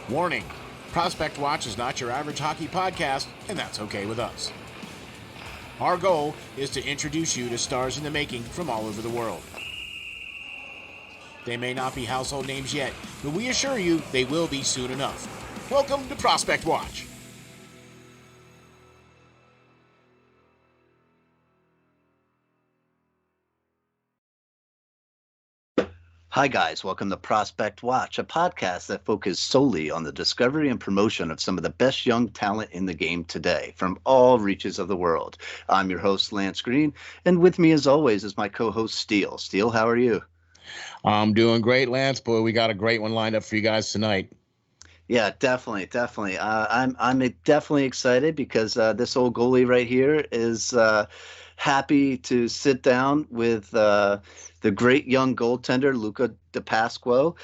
Warning, Prospect Watch is not your average hockey podcast, and that's okay with us. Our goal is to introduce you to stars in the making from all over the world. They may not be household names yet, but we assure you they will be soon enough. Welcome to Prospect Watch. Hi guys, welcome to Prospect Watch, a podcast that focuses solely on the discovery and promotion of some of the best young talent in the game today from all reaches of the world. I'm your host, Lance Green, and with me as always is my co-host, Steel. Steel, how are you? I'm doing great, Lance. Boy, we got a great one lined up for you guys tonight. Yeah, definitely. I'm definitely excited because this old goalie right here is happy to sit down with the great young goaltender Luca DiPasquo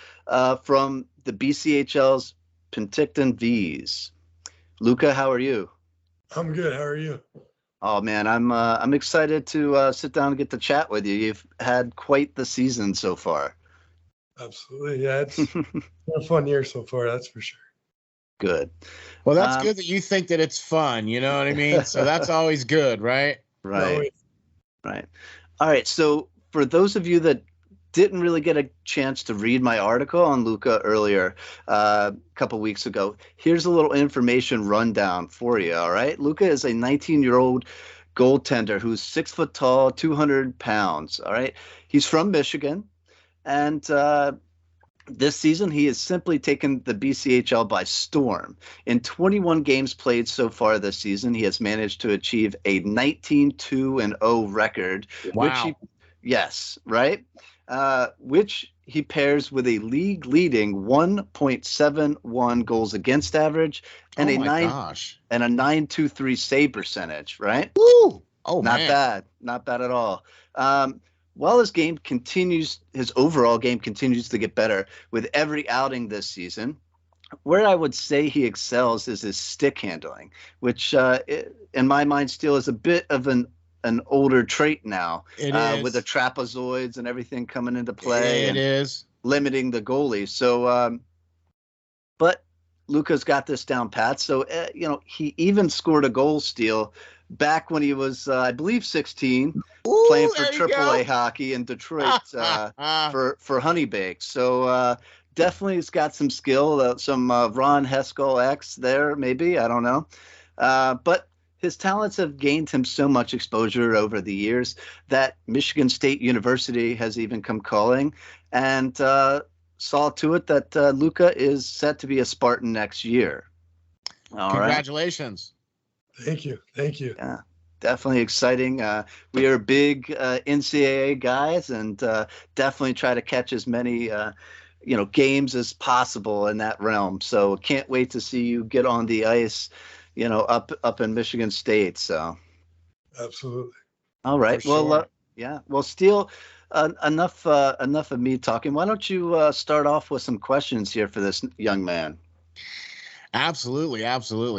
from the BCHL's Penticton Vees. Luca, how are you? I'm good. How are you? Oh man, I'm excited to sit down and get to chat with you. You've had quite the season so far. Absolutely. Yeah, it's been a fun year so far, that's for sure. Good. Well, that's good that you think that it's fun, you know what I mean? So that's always good, right? Right. Right. All right. So for those of you that didn't really get a chance to read my article on Luca earlier, a couple weeks ago, here's a little information rundown for you. All right. Luca is a 19-year-old goaltender who's 6 foot tall, 200 pounds. All right. He's from Michigan. And this season, he has simply taken the BCHL by storm. In 21 games played so far this season, he has managed to achieve a 19-2-0 record. Wow. Which he pairs with a league-leading 1.71 goals against average and a 9.23 save percentage. Right? Woo! Oh, not man. Not bad at all. While his overall game continues to get better with every outing this season, where I would say he excels is his stick handling, which in my mind still is a bit of an older trait now. It is. With the trapezoids and everything coming into play. It is. Limiting the goalie. So, but Luca's got this down pat. So, he even scored a goal steal back when he was, I believe, 16. Ooh, playing for AAA hockey in Detroit for Honeybakes. So definitely he's got some skill, some Ron Heskell-X there, maybe. I don't know. But his talents have gained him so much exposure over the years that Michigan State University has even come calling and saw to it that Luca is set to be a Spartan next year. Congratulations. Right. Thank you. Yeah. Definitely exciting. We are big NCAA guys, and definitely try to catch as many, games as possible in that realm. So can't wait to see you get on the ice, up in Michigan State. So absolutely. All right. Well, sure. Well, Steel, enough of me talking. Why don't you start off with some questions here for this young man? Absolutely.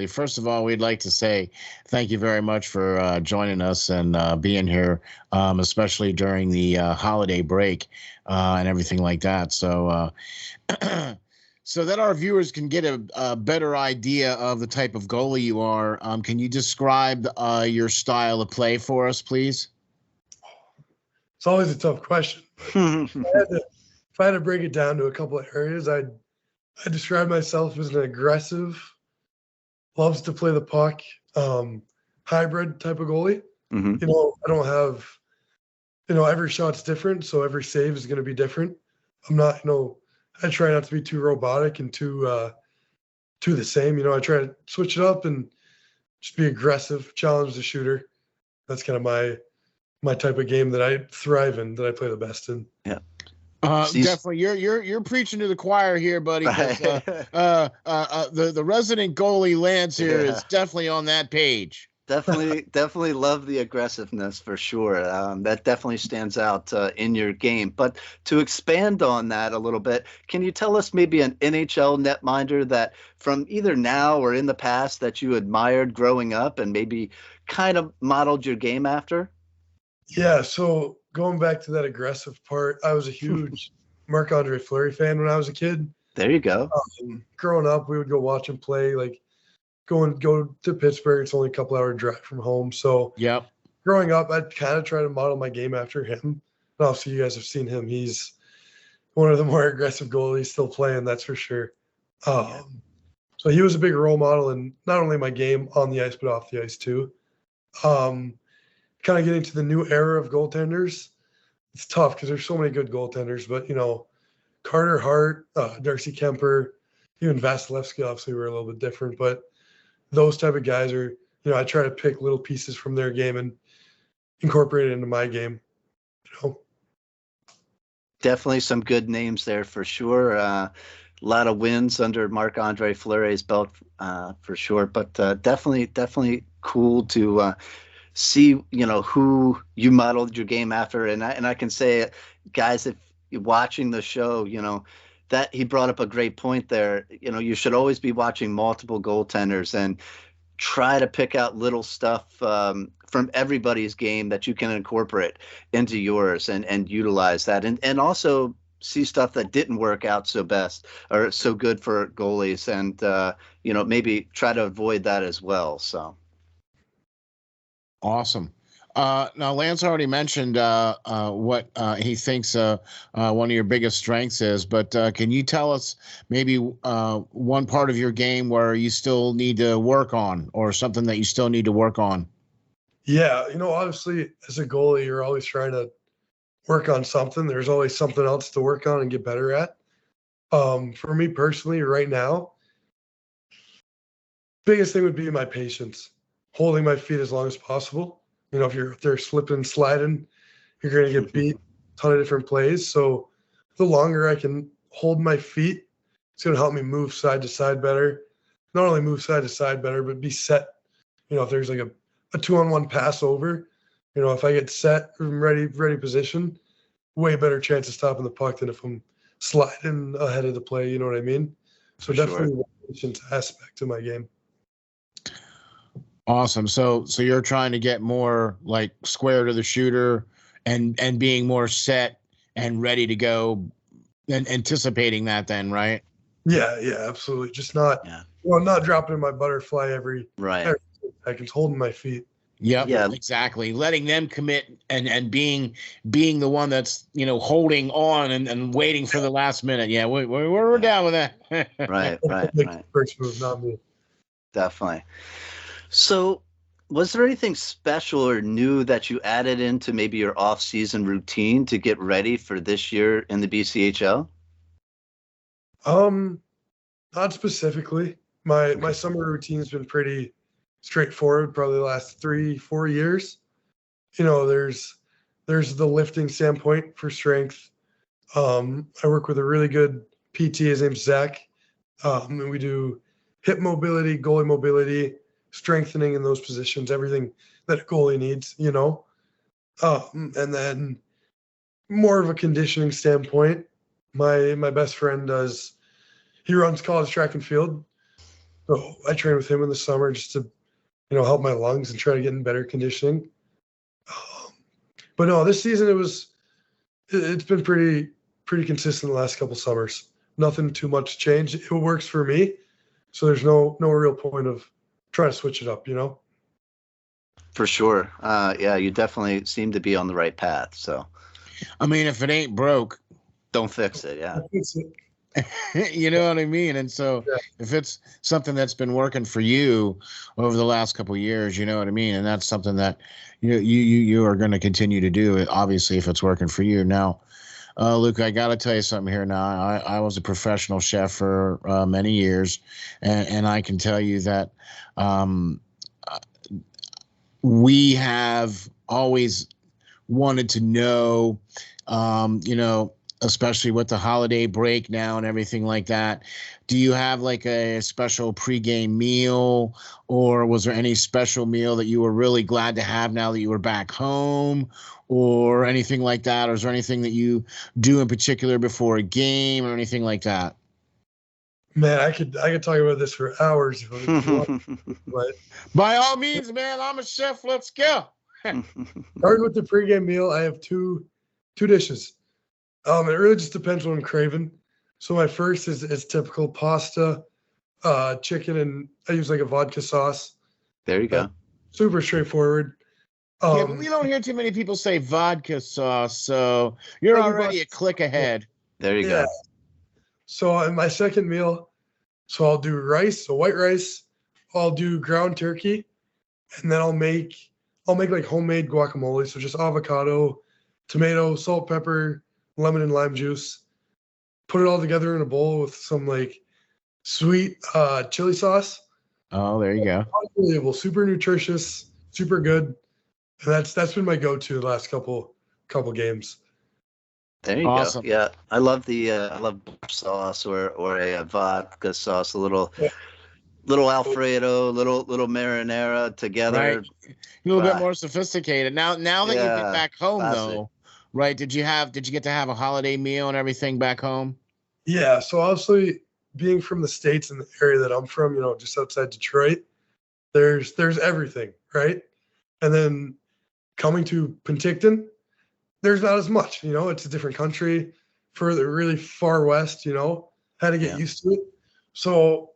First of all, we'd like to say thank you very much for joining us and being here, especially during the holiday break and everything like that. So so that our viewers can get a better idea of the type of goalie you are, can you describe your style of play for us, please? It's always a tough question. If I had to break it down to a couple of areas, I describe myself as an aggressive, loves to play the puck, hybrid type of goalie. Mm-hmm. I don't have, every shot's different, so every save is going to be different. I'm not, I try not to be too robotic and too the same. I try to switch it up and just be aggressive, challenge the shooter. That's kind of my type of game that I thrive in, that I play the best in. Yeah. Definitely, you're preaching to the choir here, buddy. The resident goalie Lance here is definitely on that page. Definitely love the aggressiveness for sure. That definitely stands out in your game. But to expand on that a little bit, can you tell us maybe an NHL netminder that from either now or in the past that you admired growing up and maybe kind of modeled your game after? Yeah, so going back to that aggressive part, I was a huge Marc-Andre Fleury fan when I was a kid. There you go. Growing up, we would go watch him play. Like go to Pittsburgh. It's only a couple hour drive from home. So Yep. growing up, I'd kind of try to model my game after him. And obviously, you guys have seen him. He's one of the more aggressive goalies still playing. That's for sure. So he was a big role model in not only my game on the ice, but off the ice too. Kind of getting to the new era of goaltenders. It's tough because there's so many good goaltenders, but Carter Hart, Darcy Kemper, even Vasilevsky, obviously were a little bit different, but those type of guys are, I try to pick little pieces from their game and incorporate it into my game. Definitely some good names there for sure. A lot of wins under Marc-Andre Fleury's belt for sure, but definitely cool to see, who you modeled your game after. And I can say, guys, if you're watching the show, that he brought up a great point there. You should always be watching multiple goaltenders and try to pick out little stuff from everybody's game that you can incorporate into yours and utilize that. And also see stuff that didn't work out so best or so good for goalies and, maybe try to avoid that as well. So. Awesome. Now, Lance already mentioned what he thinks one of your biggest strengths is, but can you tell us maybe one part of your game where you still need to work on or something that you still need to work on? Yeah, obviously as a goalie, you're always trying to work on something. There's always something else to work on and get better at. For me personally, right now, biggest thing would be my patience, holding my feet as long as possible. If they're slipping and sliding, you're going to get beat a ton of different plays. So the longer I can hold my feet, it's going to help me move side to side better. Not only move side to side better, but be set. If there's like a 2-on-1 pass over, if I get set and ready position, way better chance of stopping the puck than if I'm sliding ahead of the play. You know what I mean? So definitely the patience aspect to my game. Awesome. So you're trying to get more like square to the shooter and being more set and ready to go and anticipating that then, right? Yeah, absolutely. Just not, not dropping my butterfly every 10 seconds, holding my feet. Yep, yeah, exactly. Letting them commit and being the one that's, holding on and waiting for the last minute. Yeah, we're down with that. Right. First move, not me. Definitely. So was there anything special or new that you added into maybe your off-season routine to get ready for this year in the BCHL? Not specifically. My summer routine's been pretty straightforward, probably the last 3-4 years. There's the lifting standpoint for strength. I work with a really good PT, his name's Zach. And we do hip mobility, goalie mobility, strengthening in those positions, everything that a goalie needs, and then more of a conditioning standpoint. My best friend he runs college track and field. So I train with him in the summer just to, help my lungs and try to get in better conditioning. But no, this season it's been pretty consistent the last couple summers. Nothing too much change. It works for me. So there's no real point of trying to switch it up, For sure. You definitely seem to be on the right path. So, I mean, if it ain't broke, don't fix it. Yeah. You know what I mean? And so if it's something that's been working for you over the last couple of years, you know what I mean? And that's something that you are going to continue to do, obviously, if it's working for you. Now, Luke, I got to tell you something here now. I was a professional chef for many years, and I can tell you that we have always wanted to know, especially with the holiday break now and everything like that. Do you have like a special pregame meal, or was there any special meal that you were really glad to have now that you were back home, or anything like that? Or is there anything that you do in particular before a game or anything like that? Man, I could talk about this for hours if you want. But by all means, man, I'm a chef. Let's go. Starting with the pregame meal, I have two dishes. It really just depends what I'm craving. So my first is typical pasta, chicken, and I use like a vodka sauce. There you go. Super straightforward. Yeah, but we don't hear too many people say vodka sauce, so you're already a click ahead. There you go. So in my second meal, so I'll do rice, so white rice. I'll do ground turkey, and then I'll make like homemade guacamole. So just avocado, tomato, salt, pepper, lemon, and lime juice. Put it all together in a bowl with some like sweet chili sauce. Oh, there you go. Unbelievable, super nutritious, super good. And that's been my go-to the last couple games. There you Awesome. go. Yeah, I love I love sauce or a vodka sauce, a little Alfredo, little marinara together. Right. A little bit more sophisticated. Now that you've been back home though, right? Did you get to have a holiday meal and everything back home? Yeah. So obviously, being from the States and the area that I'm from, just outside Detroit, there's everything, right? And then coming to Penticton, there's not as much, it's a different country, further, really far west, had to get used to it. So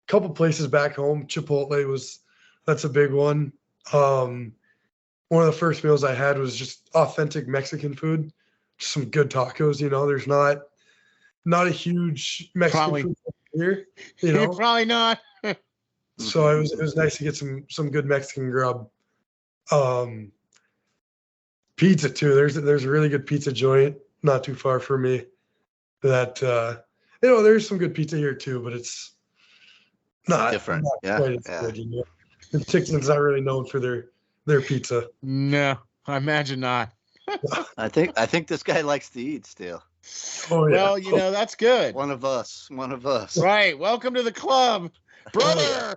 a couple places back home, Chipotle that's a big one. One of the first meals I had was just authentic Mexican food, just some good tacos, there's not a huge Mexican food here, Probably not. So it was nice to get some good Mexican grub. Pizza too. There's a really good pizza joint not too far from me. That there's some good pizza here too, but it's not different. Not quite as good, And Penticton's not really known for their pizza. No, I imagine not. I think this guy likes to eat still. Oh yeah. Well, that's good. One of us. Right. Welcome to the club, brother.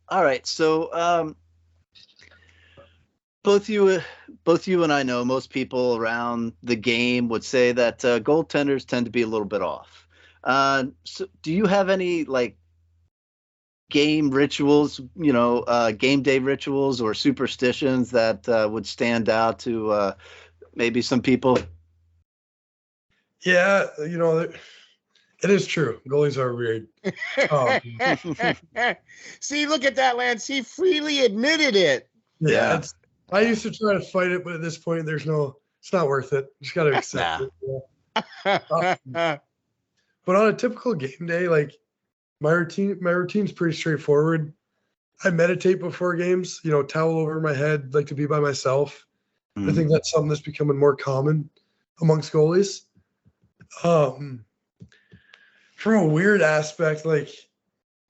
All right. So, both you and I know most people around the game would say that goaltenders tend to be a little bit off. So do you have any like game rituals, game day rituals or superstitions that would stand out to maybe some people? Yeah, it is true. Goalies are weird. See, look at that, Lance. He freely admitted it. Yeah. I used to try to fight it, but at this point, it's not worth it. You just got to accept it. But on a typical game day, like my routine's pretty straightforward. I meditate before games, towel over my head, like to be by myself. I think that's something that's becoming more common amongst goalies. From a weird aspect, like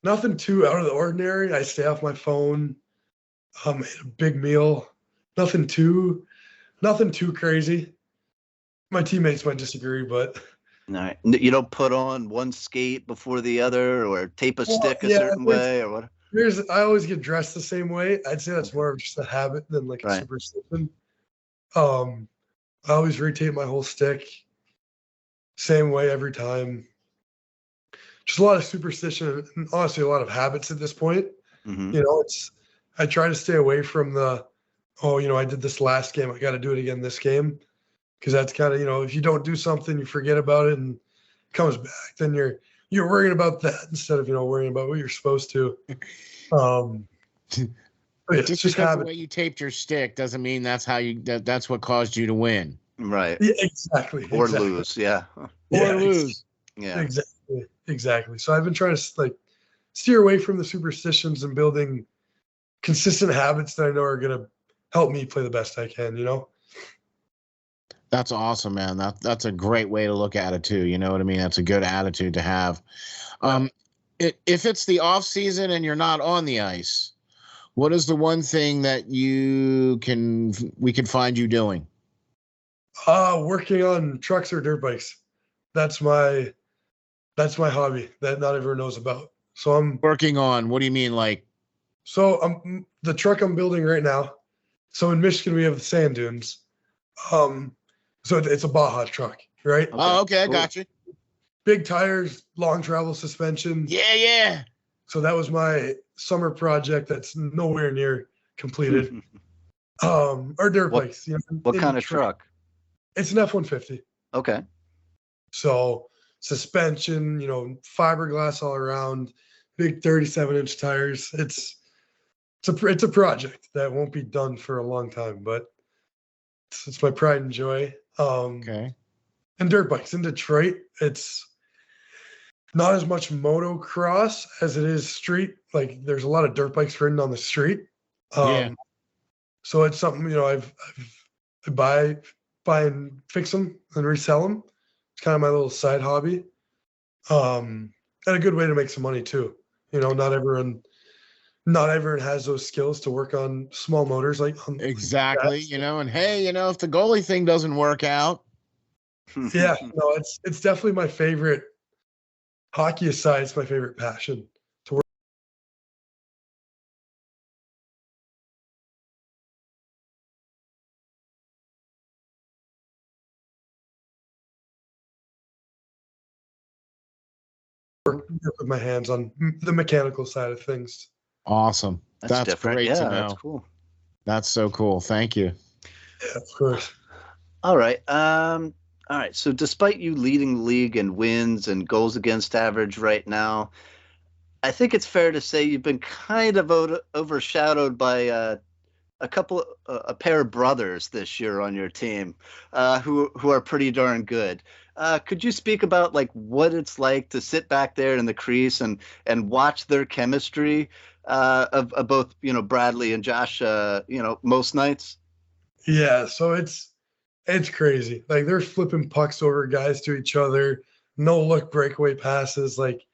nothing too out of the ordinary. I stay off my phone. Ate a big meal. Nothing too crazy. My teammates might disagree, but all right. You don't put on one skate before the other, or tape a stick a certain way, or what? I always get dressed the same way. I'd say that's more of just a habit than like a superstition. I always rotate my whole stick, same way every time. Just a lot of superstition and honestly a lot of habits at this point. Mm-hmm. I try to stay away from the, I did this last game, I got to do it again this game. Because that's kind of, if you don't do something, you forget about it and it comes back, then you're worrying about that instead of, worrying about what you're supposed to. Just because the way you taped your stick doesn't mean that's what caused you to win. Right. Yeah, exactly. Or lose. Yeah. Or lose. Yeah. Exactly. So I've been trying to steer away from the superstitions and building consistent habits that I know are going to help me play the best I can, That's awesome, man. That's a great way to look at it too. You know what I mean? That's a good attitude to have. If it's the off season and you're not on the ice, what is the one thing that we can find you doing? Working on trucks or dirt bikes. That's my hobby that not everyone knows about. So I'm working on. What do you mean, like? So the truck I'm building right now. So in Michigan we have the sand dunes. So it's a Baja truck, right? Oh, okay, I got you. Big tires, long travel suspension. Yeah. So that was my summer project that's nowhere near completed. Our dirt bikes. What kind of truck? It's an F-150. Okay. So suspension, fiberglass all around, big 37-inch tires. It's a project that won't be done for a long time, but it's my pride and joy. Okay. And dirt bikes in Detroit, it's not as much motocross as it is street. Like there's a lot of dirt bikes ridden on the street. Yeah. So it's something, I buy and fix them and resell them. It's kind of my little side hobby. And a good way to make some money too. Not everyone has those skills to work on small motors Exactly. And hey, if the goalie thing doesn't work out. Yeah, no, it's definitely my favorite. Hockey aside, it's my favorite passion to work. Work with my hands on the mechanical side of things. Awesome. That's different. Great to know. That's cool. That's so cool. Thank you. Yeah, of course. All right. All right. So despite you leading the league in wins and goals against average right now, I think it's fair to say you've been kind of overshadowed by a pair of brothers this year on your team, who are pretty darn good. Could you speak about what it's like to sit back there in the crease and watch their chemistry of both Bradley and Josh most nights? Yeah, so it's crazy. Like they're flipping pucks over guys to each other, no look breakaway passes. Like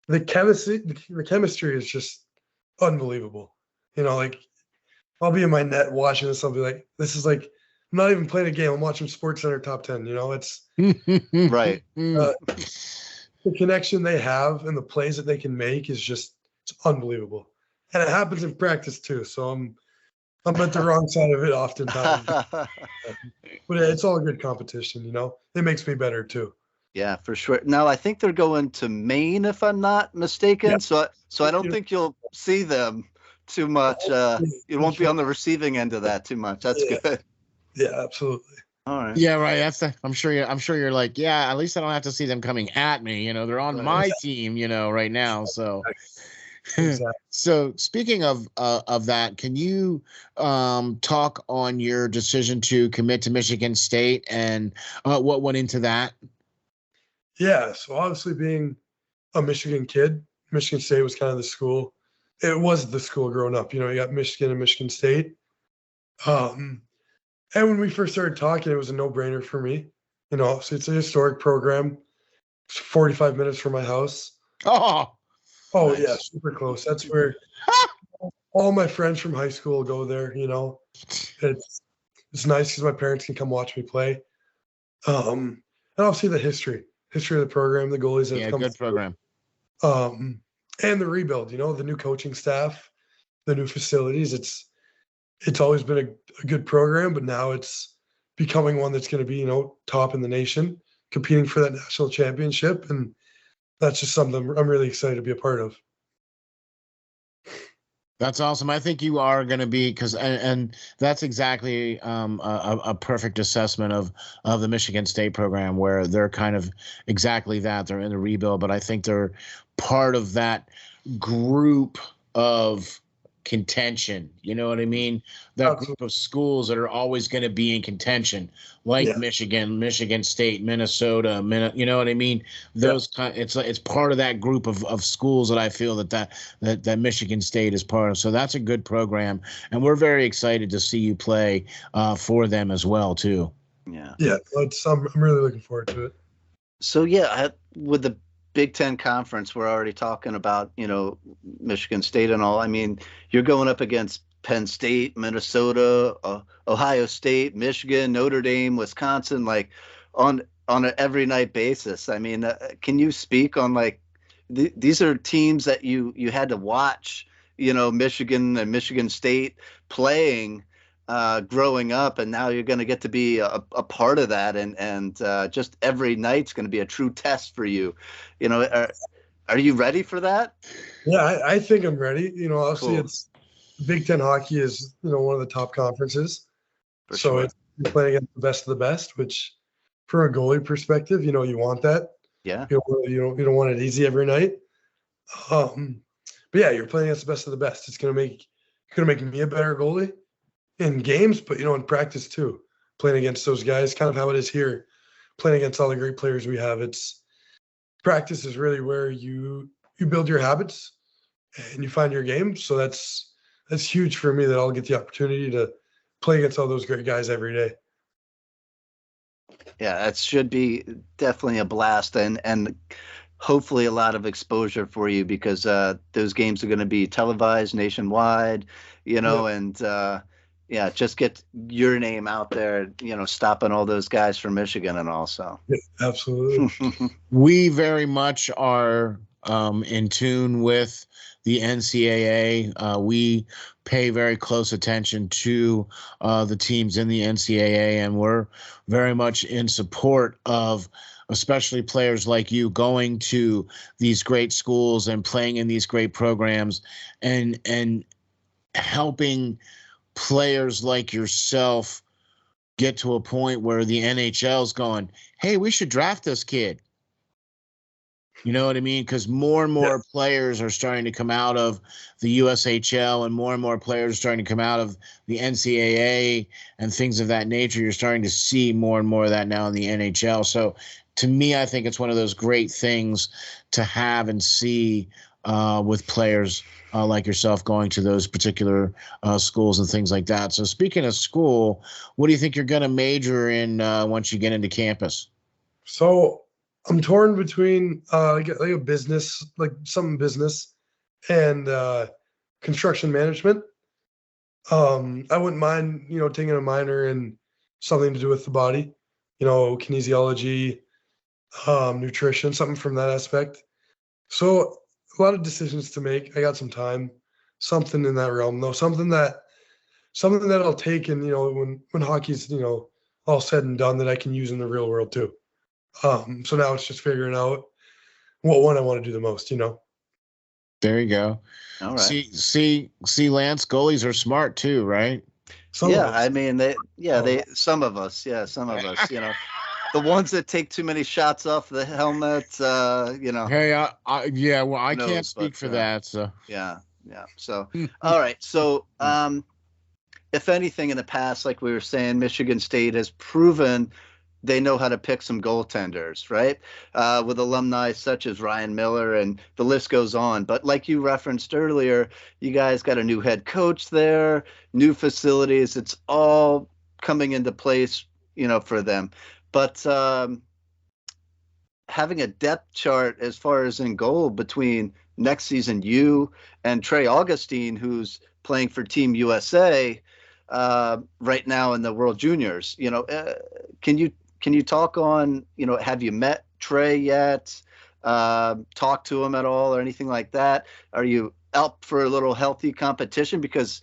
the chemistry is just unbelievable. I'll be in my net watching this. I'll be like, this is like, I'm not even playing a game. I'm watching SportsCenter Top 10. It's right. The connection they have and the plays that they can make is just it's unbelievable, and it happens in practice too. So I'm at the wrong side of it oftentimes, but it's all good competition. It makes me better too. Yeah, for sure. Now I think they're going to Maine, if I'm not mistaken. Yeah. So I don't think you'll see them too much. You won't be on the receiving end of that too much. That's good. Yeah, absolutely. All right. Yeah, right. I'm sure you're like, yeah, at least I don't have to see them coming at me. They're on my team, right now. So, Exactly. So speaking of that, can you talk on your decision to commit to Michigan State and what went into that? Yeah, so obviously being a Michigan kid, Michigan State was kind of the school. It was the school growing up. You got Michigan and Michigan State. And when we first started talking, it was a no-brainer for me. So it's a historic program. It's 45 minutes from my house. Oh, nice. Yeah, super close. That's where all my friends from high school go there. It's nice because my parents can come watch me play. And I'll see the history of the program, the goalies that have come. Good program. And the rebuild. The new coaching staff, the new facilities. It's always been a good program, but now it's becoming one that's going to be, top in the nation, competing for that national championship. And that's just something I'm really excited to be a part of. That's awesome. I think you are going to be and that's exactly a perfect assessment of the Michigan State program, where they're kind of exactly that. They're in the rebuild, but I think they're part of that group of contention. You know what I mean? That group of schools that are always going to be in contention, like Michigan, Michigan State, Minnesota, you know what I mean? Those it's part of that group of schools that I feel that Michigan State is part of. So that's a good program, and we're very excited to see you play for them as well too. Yeah, I'm really looking forward to it. So with the Big Ten Conference, we're already talking about, Michigan State and all. I mean, you're going up against Penn State, Minnesota, Ohio State, Michigan, Notre Dame, Wisconsin, on an every night basis. I mean, can you speak on these are teams that you had to watch, Michigan and Michigan State playing growing up, and now you're going to get to be a part of that, and just every night's going to be a true test for you. Are you ready for that? Yeah, I think I'm ready. Obviously Cool. It's Big Ten hockey is one of the top conferences, For sure. You're playing against the best of the best, which from a goalie perspective, you know, you want that. Yeah. You don't want it easy every night. But yeah, you're playing against the best of the best. It's gonna make me a better goalie in games, but you know, in practice too. Playing against those guys, kind of how it is here. Playing against all the great players we have. It's practice is really where you build your habits and you find your game. So that's huge for me that I'll get the opportunity to play against all those great guys every day. Yeah, that should be definitely a blast and hopefully a lot of exposure for you because those games are going to be televised nationwide, you know, and yeah, just get your name out there, you know, stopping all those guys from Michigan and all. So Yeah, absolutely. We very much are in tune with the NCAA. We pay very close attention to the teams in the NCAA, and we're very much in support of especially players like you going to these great schools and playing in these great programs and helping players like yourself get to a point where the NHL's going, hey, we should draft this kid. You know what I mean? Because more and more players are starting to come out of the USHL and more players are starting to come out of the NCAA and things of that nature. You're starting to see more and more of that now in the NHL. So to me, I think it's one of those great things to have and see with players like yourself going to those particular schools and things like that. So speaking of school, what do you think you're going to major in once you get into campus? So I'm torn between like a business, like some business and construction management. I wouldn't mind, you know, taking a minor in something to do with the body, you know, kinesiology, nutrition, something from that aspect. So a lot of decisions to make. I got some time, something in that realm though, something that I'll take and, you know, when hockey's, you know, all said and done that I can use in the real world too. So now it's just figuring out what one I want to do the most, you know. There you go. all right. See, Lance, goalies are smart too, right? Some of Yeah, us. I mean some of us, you know, the ones that take too many shots off the helmet, you know. Hey, yeah, well, I knows, can't speak but, for that. So Yeah. So, all right. So, if anything in the past, like we were saying, Michigan State has proven they know how to pick some goaltenders, right? With alumni such as Ryan Miller, and the list goes on. But like you referenced earlier, you guys got a new head coach there, new facilities. It's all coming into place, you know, for them. But having a depth chart as far as in goal between next season you and Trey Augustine, who's playing for Team USA right now in the World Juniors, you know, can you talk on, you know, have you met Trey yet? Talk to him at all or anything like that? Are you up for a little healthy competition? Because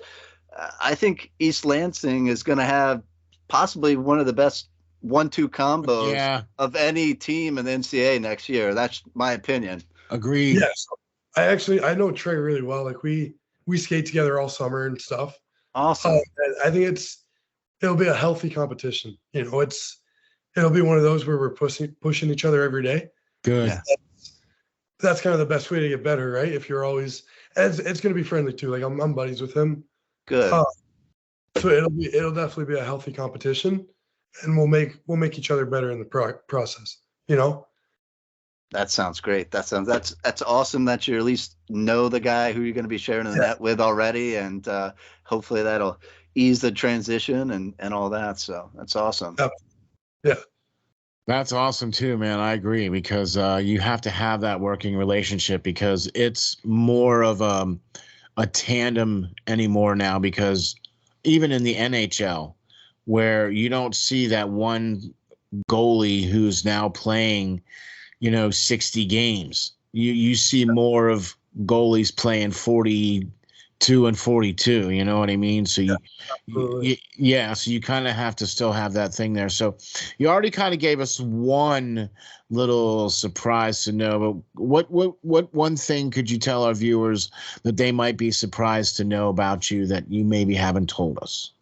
I think East Lansing is going to have possibly one of the best 1-2 combos of any team in the NCAA next year. That's my opinion. agreed. Yes. I know Trey really well. Like we skate together all summer and stuff. Awesome. I think it'll be a healthy competition. You know, it'll be one of those where we're pushing each other every day. Good. Yeah. That's kind of the best way to get better, right? If you're always, and it's going to be friendly too. Like I'm buddies with him. Good. So it'll definitely be a healthy competition, and we'll make each other better in the process. You know. That sounds great. That's awesome that you at least know the guy who you're going to be sharing the net with already, and hopefully that'll ease the transition and all that. So that's awesome. Yeah. That's awesome too, man. I agree because you have to have that working relationship because it's more of a tandem anymore now because even in the NHL where you don't see that one goalie who's now playing, you know, 60 games. You see more of goalies playing 42 and 42, you know what I mean? So so you kind of have to still have that thing there. So you already kind of gave us one little surprise to know, but what one thing could you tell our viewers that they might be surprised to know about you that you maybe haven't told us?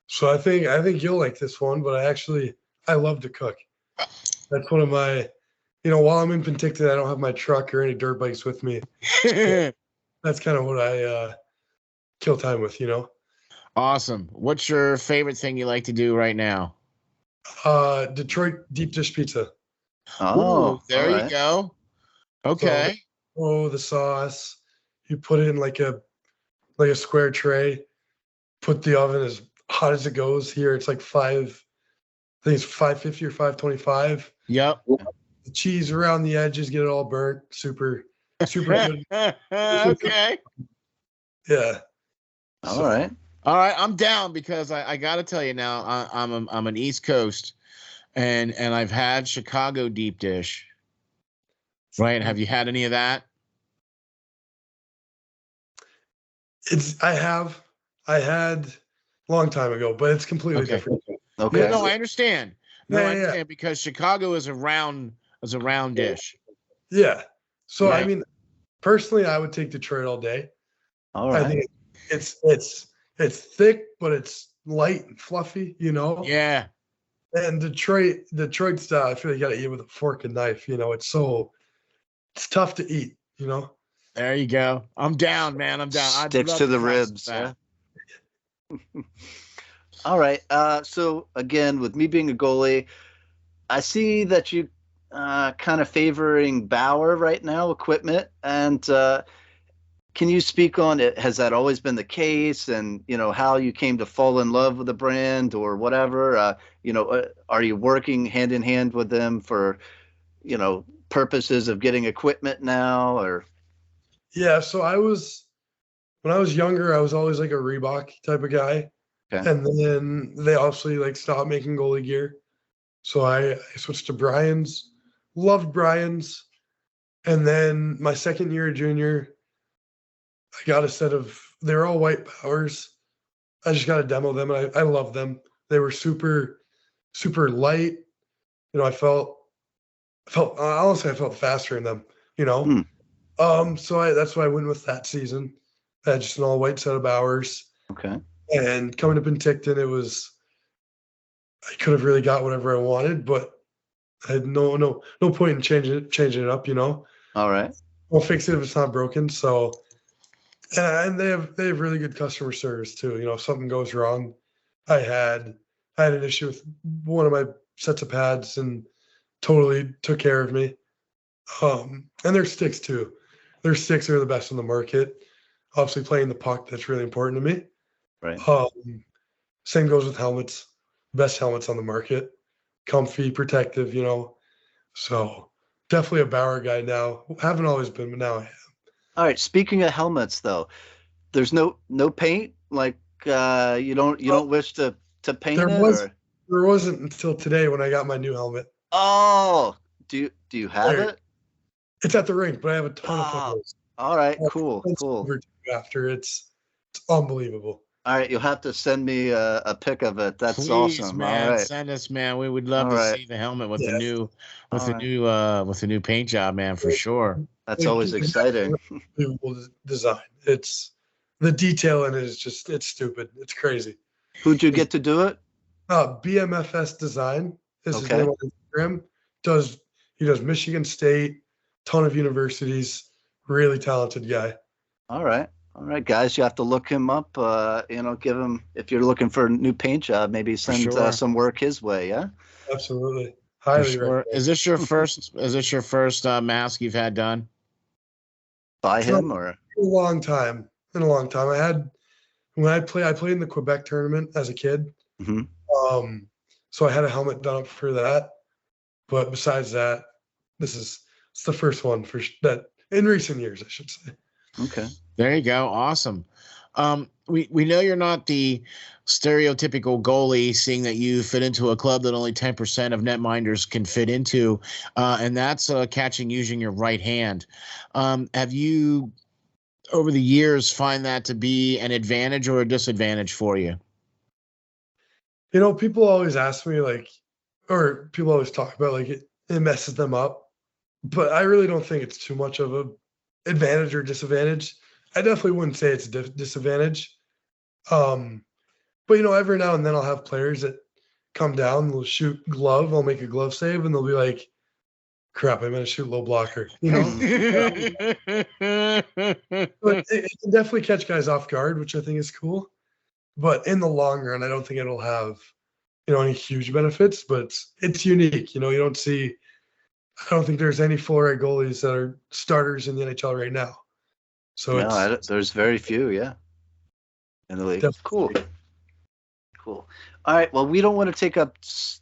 So I think you'll like this one, but I love to cook. That's one of my, while I'm in Penticton, I don't have my truck or any dirt bikes with me. So that's kind of what I kill time with, Awesome. What's your favorite thing you like to do right now? Detroit deep dish pizza. Oh, Ooh, there all you right. go. So, Okay. the sauce, you put it in like a square tray, put the oven as hot as it goes. Here it's like I think it's 550 or 525. Yep. The cheese around the edges, get it all burnt. Super, super good. Okay. Yeah. All right. All right. I'm down because I got to tell you now, I'm an East Coast, and I've had Chicago deep dish. Right? Have you had any of that? I had a long time ago, but it's completely Okay. different. Okay. Yeah, no, I understand. No, Yeah, I yeah, understand because Chicago is a round dish. yeah. So I Right. mean, personally, I would take Detroit all day. All I right. think it's thick, but it's light and fluffy, Yeah. And Detroit style, I feel like you gotta eat with a fork and knife. It's tough to eat. There you go. I'm down, man. I'm down. I'd Sticks love to the try some of ribs. that. Yeah. All right. So again, with me being a goalie, I see that you kind of favoring Bauer right now, equipment. And can you speak on it? Has that always been the case? And, how you came to fall in love with the brand or whatever? Are you working hand in hand with them for, purposes of getting equipment now? Or Yeah. So when I was younger, I was always like a Reebok type of guy. Okay. And then they obviously like stopped making goalie gear. So I switched to Brian's, loved Brian's. And then my second year of junior, I got a set of, they're all white Powers. I just got to demo them and I love them. They were super, super light. Honestly, I felt faster in them. So that's why I went with that season. I had just an all white set of Bowers. Okay. And coming to Penticton, I could have really got whatever I wanted, but I had no point in changing it up. All right. I'll fix it if it's not broken. So, and they have really good customer service too. If something goes wrong, I had an issue with one of my sets of pads and totally took care of me. And their sticks too. Their sticks are the best on the market. Obviously, playing the puck, that's really important to me. Right. Same goes with helmets. Best helmets on the market. Comfy, protective, So definitely a Bauer guy now. Haven't always been, but now I am. All right. Speaking of helmets, though, there's no paint. Like you don't wish to paint There it, was or there wasn't until today when I got my new helmet. oh, do you have There. it? It's at the rink, but I have a ton of Oh, photos. all right. Cool. After it's unbelievable. All right, you'll have to send me a pic of it. That's Please, awesome. man, All right. send us, man. We would love All to right. see the helmet with Yeah. the new paint job, man, for sure. That's always exciting. Unbelievable design. It's the detail in it is just it's stupid. It's crazy. Who'd you get to do it? BMFS Design is his Okay. name on Instagram. He does Michigan State, ton of universities. Really talented guy. All right. All right, guys, you have to look him up. Give him, if you're looking for a new paint job, maybe send sure. some work his way. Yeah. Absolutely. For Highly sure. recommend. Is this your first mask you've had done? By It's him not- or? In a long time. I played in the Quebec tournament as a kid. Mhm. So I had a helmet done up for that. But besides that, it's the first one that in recent years, I should say. Okay. There you go. Awesome. We know you're not the stereotypical goalie, seeing that you fit into a club that only 10% of netminders can fit into, and that's catching using your right hand. Have you, over the years, find that to be an advantage or a disadvantage for you? People always ask me or people always talk about it messes them up, but I really don't think it's too much of a advantage or disadvantage. I definitely wouldn't say it's a disadvantage. But every now and then I'll have players that come down, they'll shoot glove, I'll make a glove save, and they'll be like, crap, I'm gonna shoot low blocker, you know. But it can definitely catch guys off guard, which I think is cool. But in the long run, I don't think it'll have, any huge benefits, but it's unique. You don't see, I don't think there's any full right goalies that are starters in the NHL right now. So no, there's very few, yeah, in the league. Cool. Cool. All right. Well, we don't want to take up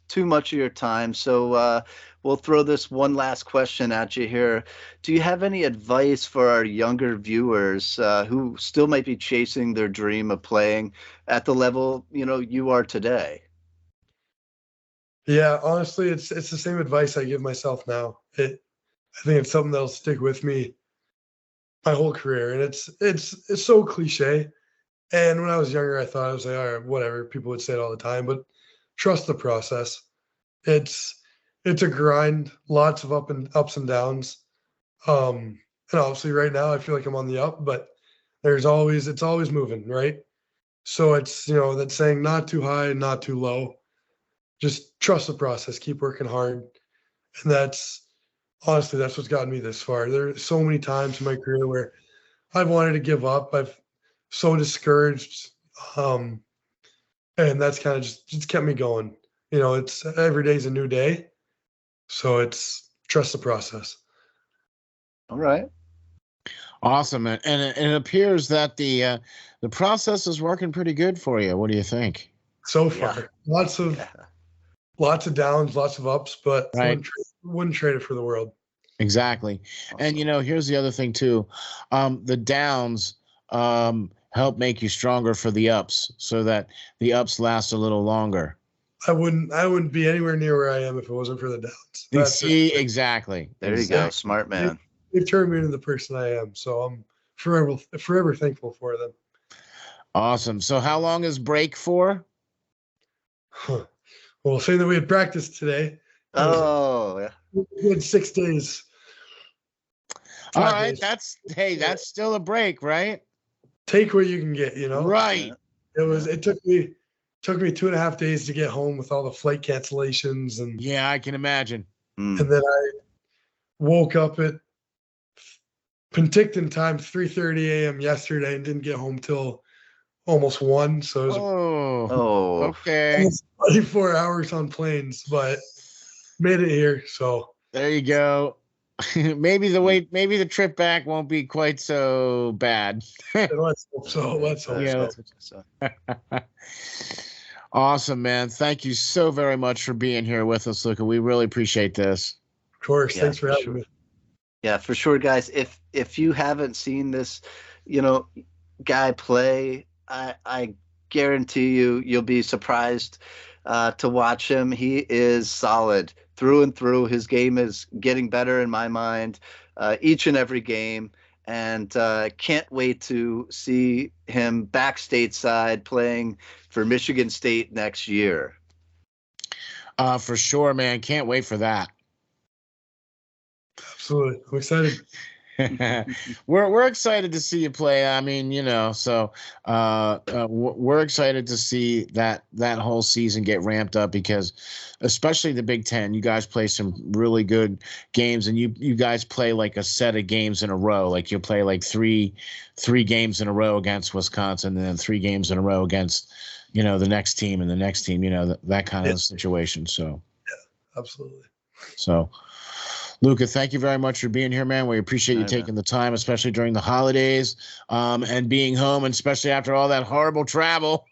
too much of your time, so we'll throw this one last question at you here. Do you have any advice for our younger viewers who still might be chasing their dream of playing at the level you are today? Yeah, honestly, it's the same advice I give myself now. I think it's something that'll stick with me my whole career, and it's so cliche. And when I was younger, I thought, I was like, all right, whatever. People would say it all the time, but trust the process. It's a grind, lots of ups and downs. And obviously right now I feel like I'm on the up, but it's always moving, right? So it's, that saying, not too high, not too low. Just trust the process, keep working hard. And that's what's gotten me this far. There's so many times in my career where I've wanted to give up. I've so discouraged. And that's kind of just kept me going. It's every day's a new day. So it's trust the process. All right. Awesome. And it appears that the process is working pretty good for you. What do you think? So far, lots of downs, lots of ups, but right. wouldn't trade it for the world. Exactly. Awesome. And here's the other thing too. The downs help make you stronger for the ups, so that the ups last a little longer. I wouldn't be anywhere near where I am if it wasn't for the downs. Exactly. There you go. Smart man. They've turned me into the person I am. So I'm forever thankful for them. Awesome. So how long is break for? Well, saying that we had practice today. Yeah. We had 6 days. All right. Days. That's still a break, right? Take what you can get, Right. It took me 2.5 days to get home with all the flight cancellations, and yeah, I can imagine. And then I woke up at Penticton time 3:30 a.m. yesterday and didn't get home till almost 1. So it was okay. 24 hours on planes, but made it here. So there you go. maybe the trip back won't be quite so bad. Let's hope so. Let's hope so. Awesome, man. Thank you so very much for being here with us, Luca. We really appreciate this. Of course. Thanks for having me. Yeah, for sure, guys. If you haven't seen this, guy play, I guarantee you'll be surprised to watch him. He is solid through and through. His game is getting better in my mind each and every game, and can't wait to see him back stateside playing for Michigan State next year. For sure, man. Can't wait for that. Absolutely. I'm excited. We're excited to see you play. I mean, so we're excited to see that whole season get ramped up, because especially the Big Ten, you guys play some really good games, and you guys play like a set of games in a row. Like you'll play like three games in a row against Wisconsin, and then 3 games in a row against the next team and the next team. That kind of situation. So yeah, absolutely. So, Luca, thank you very much for being here, man. We appreciate you taking the time, especially during the holidays, and being home, and especially after all that horrible travel.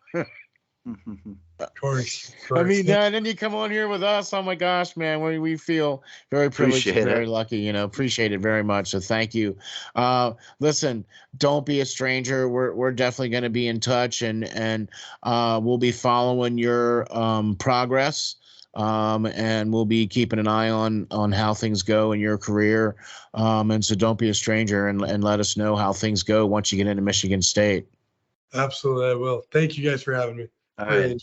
Of course. I mean, then you come on here with us. Oh my gosh, man, we feel very privileged, very lucky. Appreciate it very much. So thank you. Listen, don't be a stranger. We're definitely going to be in touch, and we'll be following your progress. And we'll be keeping an eye on how things go in your career. And so don't be a stranger, and let us know how things go once you get into Michigan State. Absolutely, I will. Thank you guys for having me. All right.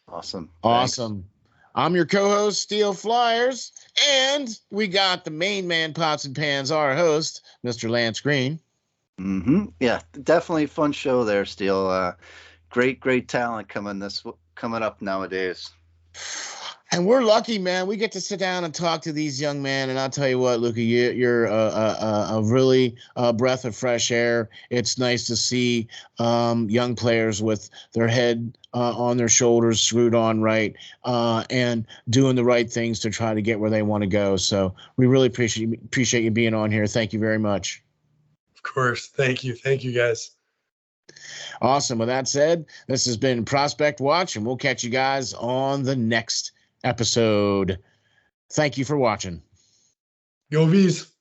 Awesome. Awesome. Thanks. I'm your co-host, SteelFlyers, and we got the main man, Pots and Pans, our host, Mr. Lance Green. Yeah, definitely fun show there, Steel. Great talent coming up nowadays. And we're lucky, man. We get to sit down and talk to these young men. And I'll tell you what, Luca, you're a really breath of fresh air. It's nice to see young players with their head on their shoulders, screwed on right, and doing the right things to try to get where they want to go. So we really appreciate you being on here. Thank you very much. Of course. Thank you. Thank you, guys. Awesome. With that said, this has been Prospect Watch, and we'll catch you guys on the next episode. Thank you for watching. Go Vees.